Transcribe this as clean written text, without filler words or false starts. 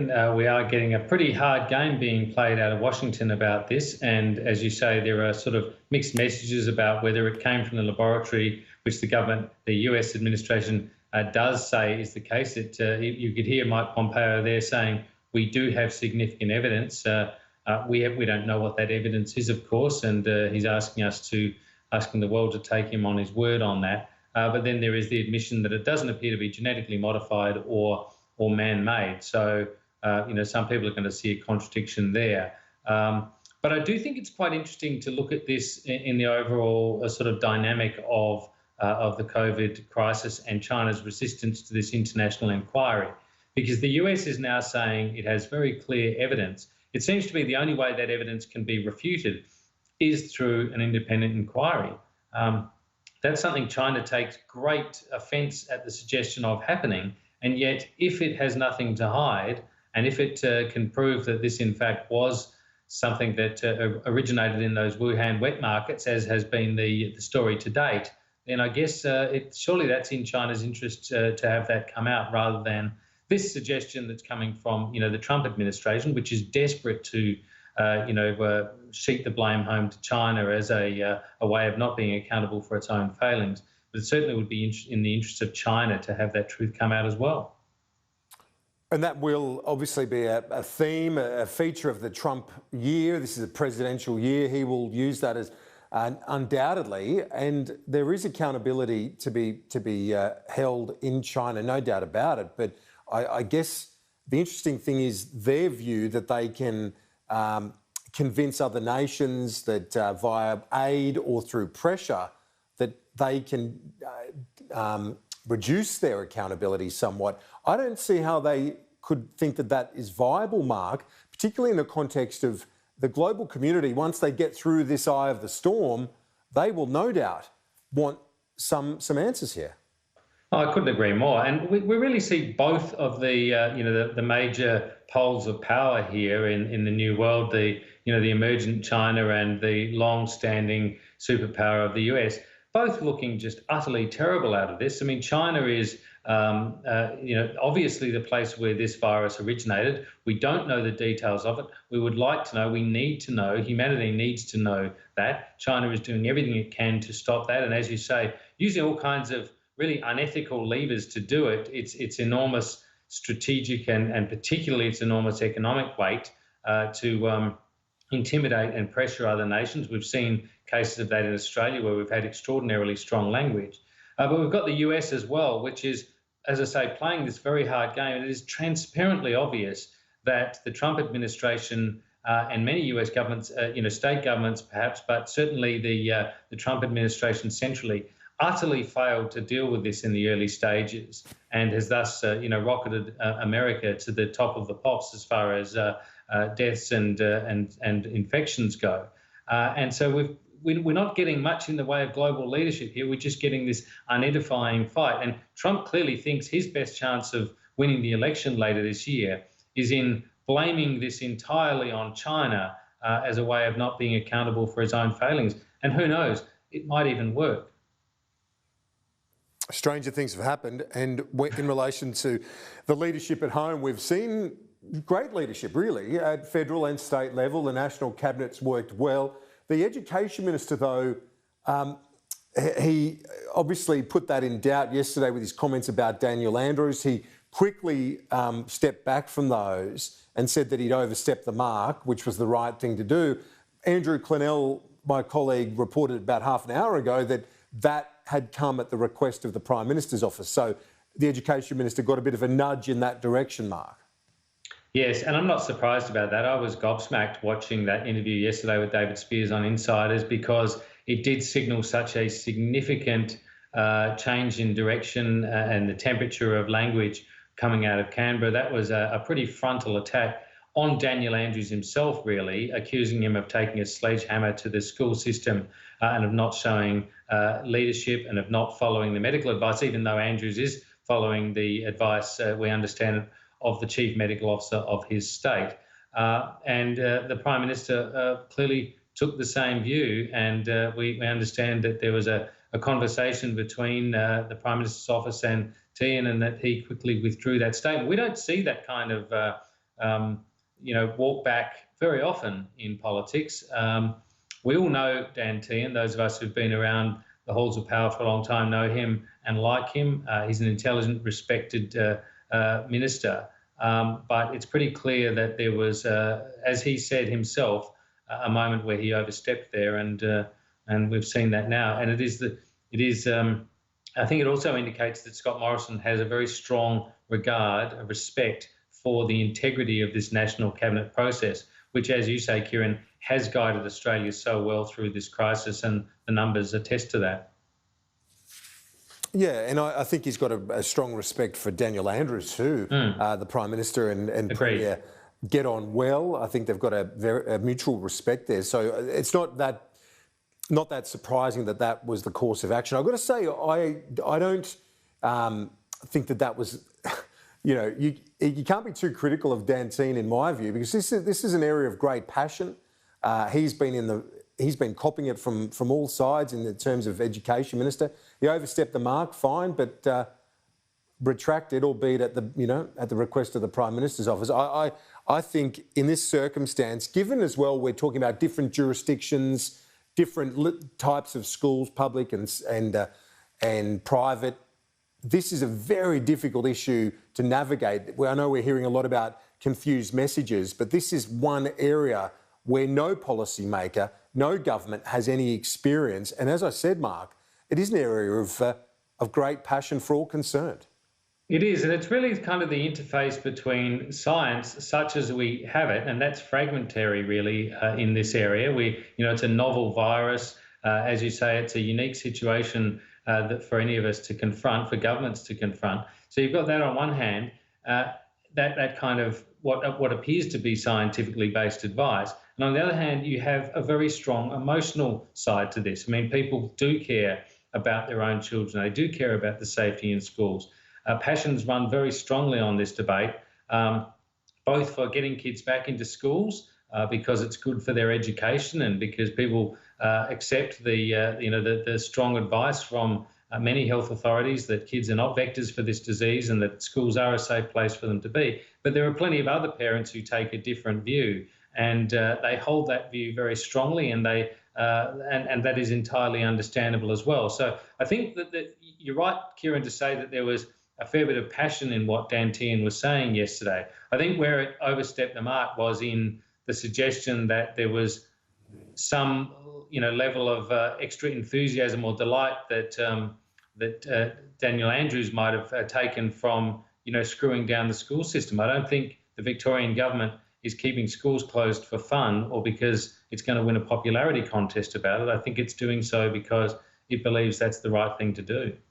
We are getting a pretty hard game being played out of Washington about this. And as you say, there are sort of mixed messages about whether it came from the laboratory, which the government, the US administration, does say is the case. You could hear Mike Pompeo there saying, we do have significant evidence. We don't know what that evidence is, of course, and he's asking the world to take him on his word on that. But then there is the admission that it doesn't appear to be genetically modified or man-made. So some people are going to see a contradiction there. But I do think it's quite interesting to look at this in the overall sort of dynamic of the COVID crisis and China's resistance to this international inquiry, because the US is now saying it has very clear evidence. It seems to be the only way that evidence can be refuted is through an independent inquiry. That's something China takes great offence at the suggestion of happening, and yet if it has nothing to hide, and if it can prove that this, in fact, was something that originated in those Wuhan wet markets, as has been the story to date, then I guess surely that's in China's interest to have that come out, rather than this suggestion that's coming from the Trump administration, which is desperate to sheet the blame home to China as a way of not being accountable for its own failings. But it certainly would be in the interest of China to have that truth come out as well. And that will obviously be a theme, a feature of the Trump year. This is a presidential year. He will use that as undoubtedly, and there is accountability to be held in China, no doubt about it. But I guess the interesting thing is their view that they can convince other nations that via aid or through pressure that they can reduce their accountability somewhat. I don't see how they could think that that is viable, Mark, particularly in the context of the global community. Once they get through this eye of the storm, they will no doubt want some answers here. Oh, I couldn't agree more. And we really see both of the major poles of power here in the new world, the emergent China and the long-standing superpower of the US, both looking just utterly terrible out of this. I mean, China is, obviously the place where this virus originated. We don't know the details of it. We would like to know. We need to know. Humanity needs to know that. China is doing everything it can to stop that. And as you say, using all kinds of really unethical levers to do it. It's enormous strategic and particularly its enormous economic weight to intimidate and pressure other nations. We've seen cases of that in Australia where we've had extraordinarily strong language. But we've got the US as well, which is, as I say, playing this very hard game. And it is transparently obvious that the Trump administration and many US governments, state governments perhaps, but certainly the Trump administration centrally, utterly failed to deal with this in the early stages, and has thus, rocketed America to the top of the pops as far as deaths and infections go. And so we're not getting much in the way of global leadership here. We're just getting this unedifying fight. And Trump clearly thinks his best chance of winning the election later this year is in blaming this entirely on China as a way of not being accountable for his own failings. And who knows, it might even work. Stranger things have happened, and in relation to the leadership at home, we've seen great leadership, really, at federal and state level. The national cabinet's worked well. The Education Minister, though, he obviously put that in doubt yesterday with his comments about Daniel Andrews. He quickly stepped back from those and said that he'd overstepped the mark, which was the right thing to do. Andrew Clennell, my colleague, reported about half an hour ago that had come at the request of the Prime Minister's office. So the Education Minister got a bit of a nudge in that direction, Mark. Yes, and I'm not surprised about that. I was gobsmacked watching that interview yesterday with David Spears on Insiders, because it did signal such a significant change in direction and the temperature of language coming out of Canberra. That was a pretty frontal attack on Daniel Andrews himself, really, accusing him of taking a sledgehammer to the school system and of not showing leadership and of not following the medical advice, even though Andrews is following the advice, we understand, of the Chief Medical Officer of his state. And the Prime Minister clearly took the same view, and we understand that there was a conversation between the Prime Minister's office and Tian, and that he quickly withdrew that statement. We don't see that kind of walk back very often in politics. We all know Dan Tehan. Those of us who've been around the halls of power for a long time know him and like him. He's an intelligent, respected minister. But it's pretty clear that there was, as he said himself, a moment where he overstepped there, and we've seen that now. And it is. I think it also indicates that Scott Morrison has a very strong regard, a respect for the integrity of this national cabinet process, which, as you say, Kieran, has guided Australia so well through this crisis, and the numbers attest to that. Yeah, and I think he's got a strong respect for Daniel Andrews too, the Prime Minister and Premier get on well. I think they've got a mutual respect there. So it's not that surprising that was the course of action. I've got to say, I don't think that was, you can't be too critical of Dan Tehan in my view, because this is an area of great passion. He's been copying it from all sides in the terms of education minister. He overstepped the mark, fine, but retracted, albeit at the request of the Prime Minister's office. I think in this circumstance, given as well we're talking about different jurisdictions, different types of schools, public and private, this is a very difficult issue to navigate. I know we're hearing a lot about confused messages, but this is one area where no policymaker, no government has any experience. And as I said, Mark, it is an area of great passion for all concerned. It is, and it's really kind of the interface between science, such as we have it, and that's fragmentary, really, in this area. It's a novel virus. As you say, it's a unique situation that for any of us to confront, for governments to confront. So you've got that on one hand, that kind of what appears to be scientifically based advice. And on the other hand, you have a very strong emotional side to this. I mean, people do care about their own children. They do care about the safety in schools. Passions run very strongly on this debate, both for getting kids back into schools because it's good for their education, and because people accept the strong advice from many health authorities that kids are not vectors for this disease and that schools are a safe place for them to be. But there are plenty of other parents who take a different view, and they hold that view very strongly, and and that is entirely understandable as well. So I think that you're right, Kieran, to say that there was a fair bit of passion in what Dan Tehan was saying yesterday. I think where it overstepped the mark was in the suggestion that there was some, level of extra enthusiasm or delight that Daniel Andrews might have taken from, screwing down the school system. I don't think the Victorian government is keeping schools closed for fun or because it's going to win a popularity contest about it. I think it's doing so because it believes that's the right thing to do.